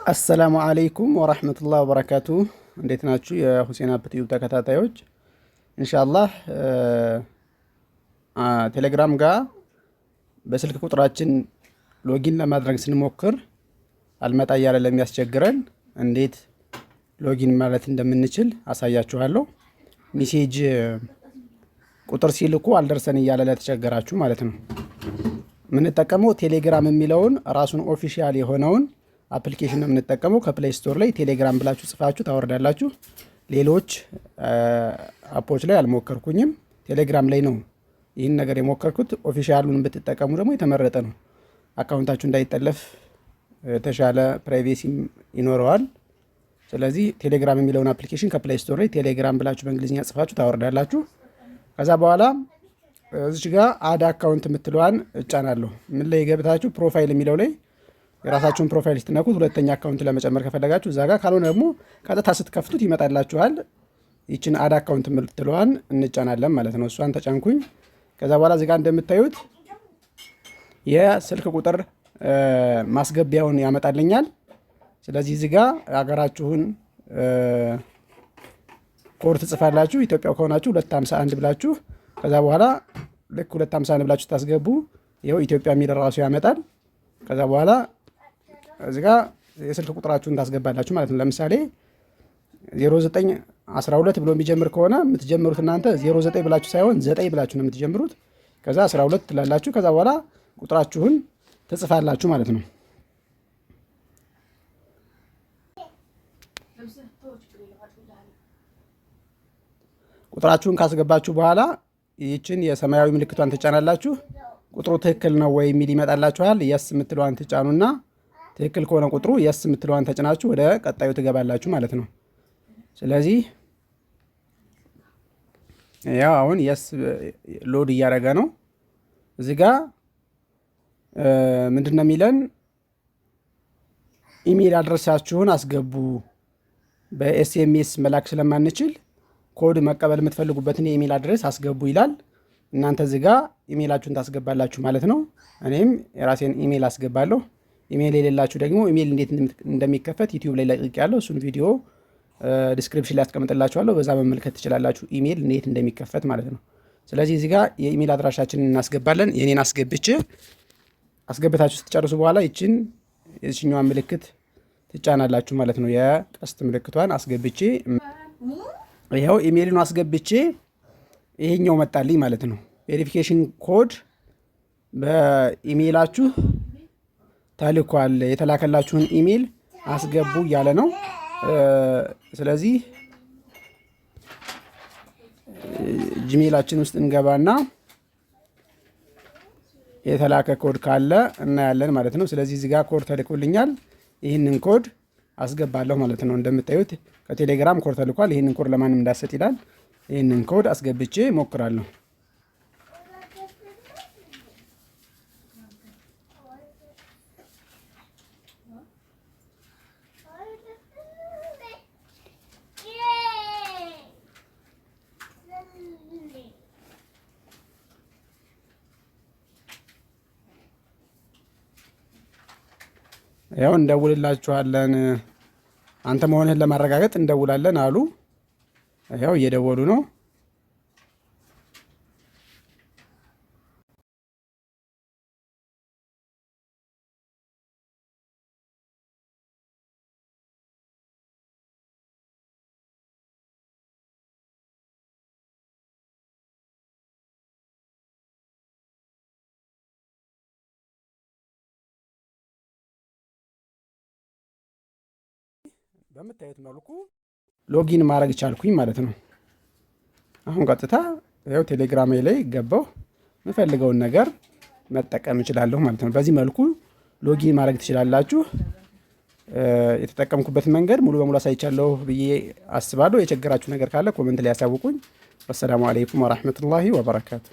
አሰላሙ አለይኩም ወራህመቱላሂ ወበረካቱ። እንዴት ናችሁ የሁሴን አፕ ቲዩብ ተከታታዮች? ኢንሻአላህ ቴሌግራም ጋር በስልክ ቁጥራችን ሎጊን ለማድረግ ስንሞክር አልመጣ እያለ ለሚያስቸግረን እንዴት ሎጊን ማለት እንደምንችል አሳያችኋለሁ። ሜሴጅ ቁጥር ሲልኩ አልደርሰን እያለ ለተቸገራችሁ ማለት ነው። የምንጠቀመው ቴሌግራም የሚለውን ራሱን ኦፊሻል የሆነውን አፕሊኬሽን ነው የምንጠቀመው። ከፕሌይ ስቶር ላይ ቴሌግራም ብላችሁ ጽፋችሁ ታወርዳላችሁ። ሌሎች አፖች ላይ አልሞከርኩኝም። ቴሌግራም ላይ ነው ይህን ነገር የሞከርኩት። ኦፊሻሉን ብትጠቀሙ ደግሞ የተመረጠ ነው። አካውንታችሁ እንዳይጠለፍ የተሻለ ፕራይቬሲ ይኖረዋል። ስለዚህ ቴሌግራም የሚለውን አፕሊኬሽን ከፕሌይ ስቶር ላይ ቴሌግራም ብላችሁ በእንግሊዝኛ ጽፋችሁ ታወርዳላችሁ። ከዛ በኋላ እዚች ጋር አድ አካውንት የምትለዋን እጫናለሁ። ምን ላይ ገብታችሁ ፕሮፋይል የሚለው ላይ የራሳችሁን ፕሮፋይል ስትነኩት ሁለተኛ አካውንት ለመጨመር ከፈለጋችሁ እዛ ጋር፣ ካልሆነ ደግሞ ቀጥታ ስትከፍቱት ይመጣላችኋል። ይችን አድ አካውንት የምትለዋን እንጫናለን ማለት ነው። እሷን ተጫንኩኝ። ከዛ በኋላ እዚህ ጋር እንደምታዩት የስልክ ቁጥር ማስገቢያውን ያመጣልኛል። ስለዚህ እዚህ ጋር ሀገራችሁን ኮድ ትጽፋላችሁ። ኢትዮጵያ ከሆናችሁ 251 ብላችሁ ከዛ በኋላ ልክ 251 ብላችሁ ታስገቡ። ይኸው ኢትዮጵያ የሚል ራሱ ያመጣል። ከዛ በኋላ እዚህ ጋር የስልክ ቁጥራችሁን ታስገባላችሁ ማለት ነው። ለምሳሌ 0912 ብሎ የሚጀምር ከሆነ የምትጀምሩት እናንተ 09 ብላችሁ ሳይሆን 9 ብላችሁ ነው የምትጀምሩት። ከዛ 12 ትላላችሁ። ከዛ በኋላ ቁጥራችሁን ትጽፋላችሁ ማለት ነው። ቁጥራችሁን ካስገባችሁ በኋላ ይህችን የሰማያዊ ምልክቷን ትጫናላችሁ። ቁጥሩ ትክክል ነው ወይ የሚል ይመጣላችኋል። የስ የምትለዋን ትጫኑና ትክክል ከሆነ ቁጥሩ የስ የምትለዋን ተጭናችሁ ወደ ቀጣዩ ትገባላችሁ ማለት ነው። ስለዚህ ያው አሁን የስ ሎድ እያደረገ ነው። እዚህ ጋር ምንድን ነው የሚለን? ኢሜል አድረሳችሁን አስገቡ። በኤስኤምኤስ መላክ ስለማንችል ኮድ መቀበል የምትፈልጉበትን የኢሜል አድሬስ አስገቡ ይላል። እናንተ እዚህ ጋር ኢሜላችሁን ታስገባላችሁ ማለት ነው። እኔም የራሴን ኢሜል አስገባለሁ። ኢሜል የሌላችሁ ደግሞ ኢሜል እንዴት እንደሚከፈት ዩቲዩብ ላይ ለቅቄያለሁ። እሱን ቪዲዮ ዲስክሪፕሽን ላይ አስቀምጥላችኋለሁ። በዛ መመልከት ትችላላችሁ፣ ኢሜል እንዴት እንደሚከፈት ማለት ነው። ስለዚህ እዚህ ጋር የኢሜል አድራሻችንን እናስገባለን። የኔን አስገብታችሁ ስትጨርሱ በኋላ የዚህኛዋን ምልክት ትጫናላችሁ ማለት ነው። የቀስት ምልክቷን አስገብቼ ይኸው ኢሜይሉን አስገብቼ ይሄኛው መጣልኝ ማለት ነው። ቬሪፊኬሽን ኮድ በኢሜይላችሁ ተልኳል፣ የተላከላችሁን ኢሜይል አስገቡ እያለ ነው። ስለዚህ ጂሜይላችን ውስጥ እንገባና የተላከ ኮድ ካለ እናያለን ማለት ነው። ስለዚህ እዚህ ጋር ኮድ ተልኮልኛል። ይህንን ኮድ አስገባለሁ ማለት ነው። እንደምታዩት ከቴሌግራም ኮድ ተልኳል። ይህንን ኮድ ለማንም እንዳሰጥ ይላል። ይህንን ኮድ አስገብቼ ሞክራለሁ። ያው እንደውልላችኋለን፣ አንተ መሆንህን ለማረጋገጥ እንደውላለን አሉ። ያው እየደወሉ ነው። በምታዩት መልኩ ሎጊን ማድረግ ቻልኩኝ ማለት ነው። አሁን ቀጥታ ያው ቴሌግራም ላይ ገባሁ፣ የምፈልገውን ነገር መጠቀም እችላለሁ ማለት ነው። በዚህ መልኩ ሎጊን ማድረግ ትችላላችሁ። የተጠቀምኩበት መንገድ ሙሉ በሙሉ አሳይቻለሁ ብዬ አስባለሁ። የቸገራችሁ ነገር ካለ ኮሜንት ላይ ያሳውቁኝ። ወሰላሙ አለይኩም ወራህመቱላሂ ወበረካቱ።